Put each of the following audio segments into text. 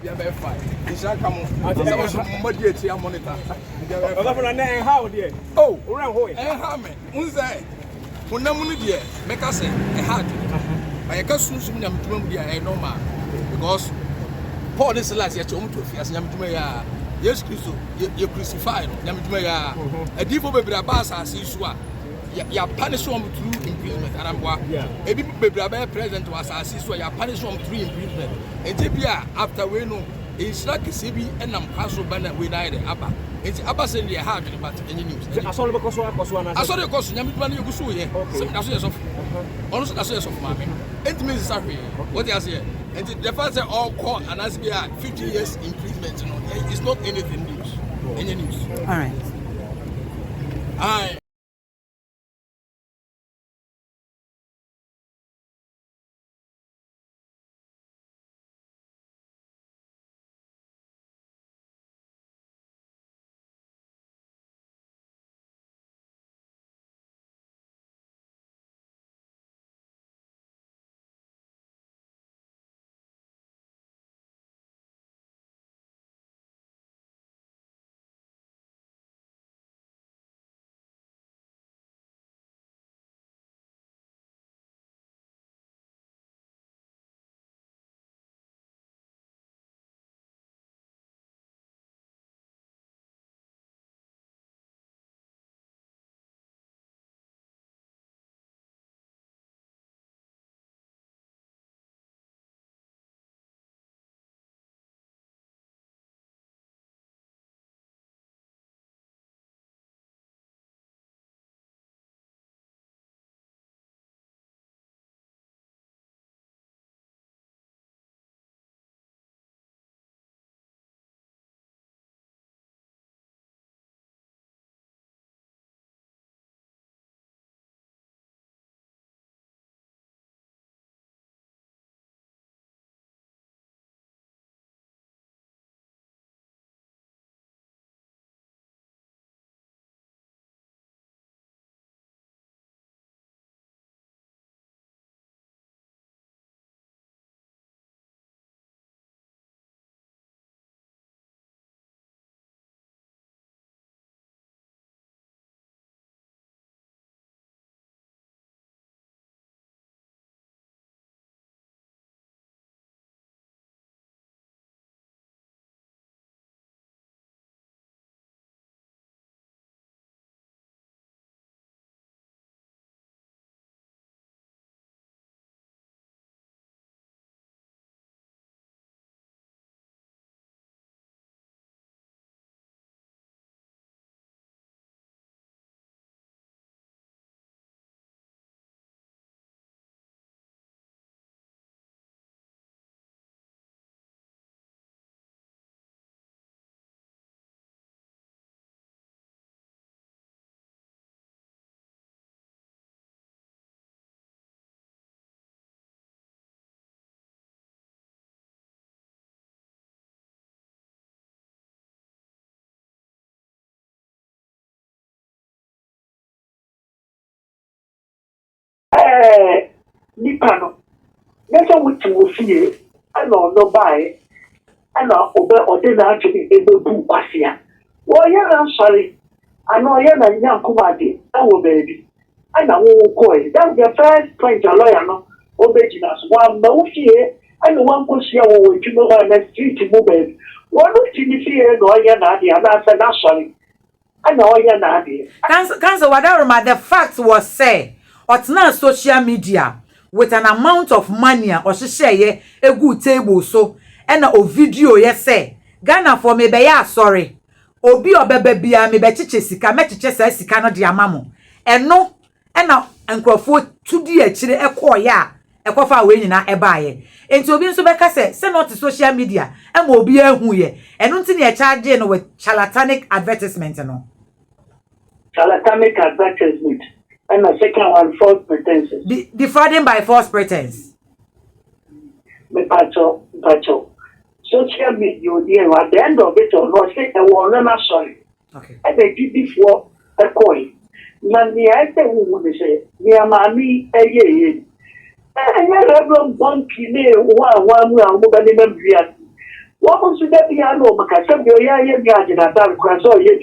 Yeah, very fine. It's not come on. I was moderate here monitor. How dear? Oh, around Hoy. How me? Unze. Unamuni dear. Make us say a heart. I can't soon them to be a normal because Paul is last year to as Yamtumaya. Yes, Christo, you crucified Yamtumaya. A deeper baby Abasa sees what. You punish one through imprisonment, and I'm what. A baby present was assist where you punish one through imprisonment. And Jabia after we know it's like a CB and I'm castle banner with either Abba. It's Abba saying they have but any news. I saw the cost one. I saw the cost Yamitman you go so here. That's of also that's of mammy. It means sorry. What you say? And the fact that all court and as be 50 years imprisonment, you know, it's not anything news. Any news. All right. Nipano. Never went to see I know no buy. I know or didn't actually able to pass here. Well, yeah, I'm sorry. I know you're not young Kumadi. Oh, baby. I know who that's the first point a lawyer no. Obedience one no fear. I know one push here with you know on the street to move it. One of the fear no you're not the other said I'm sorry. I know you're not the Council, whatever the fact was say, or not social media with an amount of money or she say a good table so and a video yes say Ghana for me be ya sorry. Obi obebe bia me be chiche sika me chiche sa sika no dia mamo. Eno na enkrofo tudi a chire ekoya ekofa we nyina ebaaye. Enti obi nso beka se not social media e ma obi ahu ye. Eno nti ne charge no with charlatanic advertisement no. Charlatanic advertisement. And the second one, false pretenses. Defrauding by false pretense. Me pacho. Social media, at the end of it, or not, say, I will never sorry. Okay. And they did before a coin. Nanny, I say, who would say, near mammy, a year. And I have one key, one, nobody remembers. What was that the animal? Because some of your young and I cross all yet.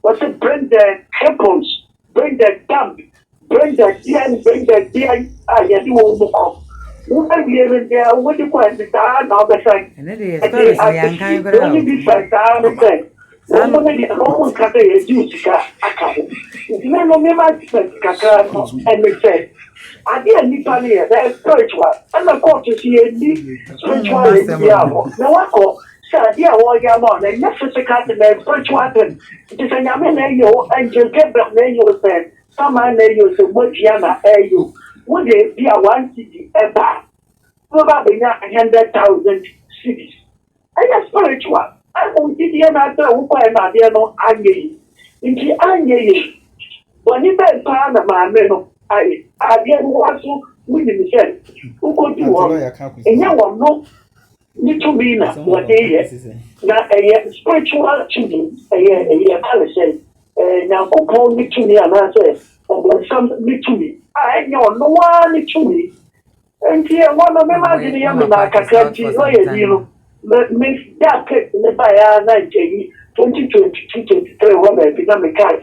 What's it? Bring the cripples, bring the dump, bring the deer, bring the deer. I do all the cop. What are you in there? What do you want to die? Now the same. And it is stories I am kind of Only be like that. Someone cut a juice car. None of me might and they said, I didn't need money, that's spiritual. I'm not going to see any spiritual. No, I call. Dear, all your mom, and never to cut the spiritual. It is a young and you get the name you said. Some man name you so much younger, you. Would it be a 1 city a bar? Probably not 100,000 cities. I am spiritual. I won't give you another who I am there no angry. In the angry, when you bed pan of my men, I didn't want to win the who could do all. And now one no. Little mean what they now a spiritual children, a palace, now upon me to me and I say, or some little me. I know no one little me. And here one of them are the young man, you know, make that pick in the fire 2022-23 when I become a cat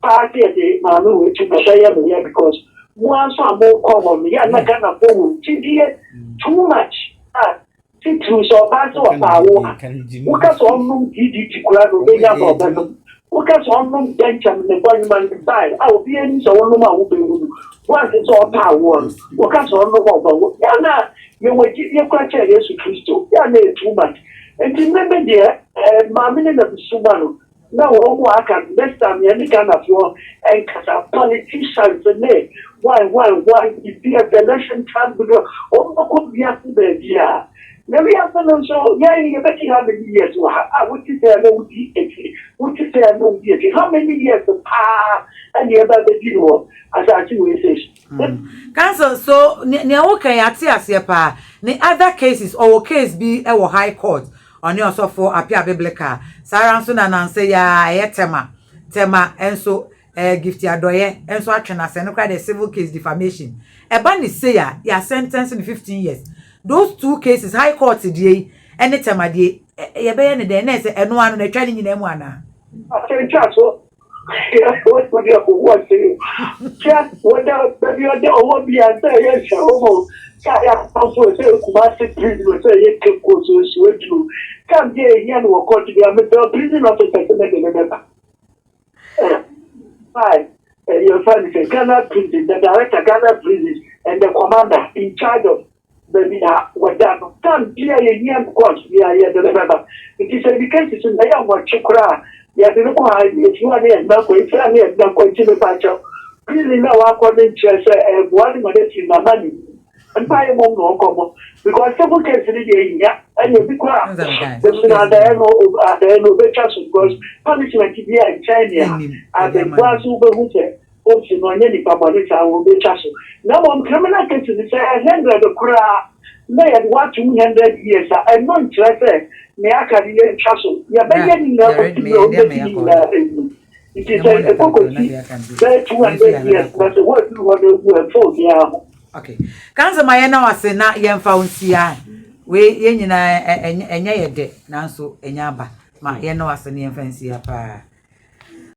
party at the Manu, which is a because once I'm more common, yeah, not kind of too much. Titru so ba so pa wo uka so onum DDT kura no be ya bo be uka so onum dencham ne boy man style a obi ani so onum a wo be wu wa se so pa wo uka so onum bo ya na ye weji ye kwa che Yesu Kristo ya na too much enti me de ma me ne na suma no na wo mo aka next time ye ni kana for en kasa politicians ne why it be a election time because could be after the year. Maybe after so yeah, you bet you how many years I would say I know would you say I know how many years and you about the deal as I say. Council so near okay at pa the other cases or case be a high court on your so for appear biblical. Sarah Soon and say ya tema and so gift ya doye and so atwena se no the civil case defamation e ba ni say ya sentence in 15 years those two cases high court die any tema die ye be ne de na say eno anu na twa ni nyina mu ana so what would you want to just what the over be and say yes oh ya also say kumasi prison say ye keep go so do come there here no court be am the prison officer say Five, your family say Ghana prison, the director Ghana prison, and the commander in charge of the what done. Come here, you court, we are here, the remember. It is a because it's in the young one, Chukra. You have to know how if you are here, not going to here, not going to the patch. Prison now, according to one minute in the money. And buy a mom no come because some cases in the and you be quiet. There's another no better because punishment is here in China and the class over who say, oh, you know, any papanica will be chasing. Now, on criminal cases, they say 100 of cra may have what 200 years. I'm not interested. May I can hear chasing. You're beginning it is a book of 200 years, but the word you want to fold, yeah. Okay. Kanza mayena wase na yemfa unsia. We ye nyina enya ye de nanso enya ba. Ma ye na wase na yemfa nsia pa.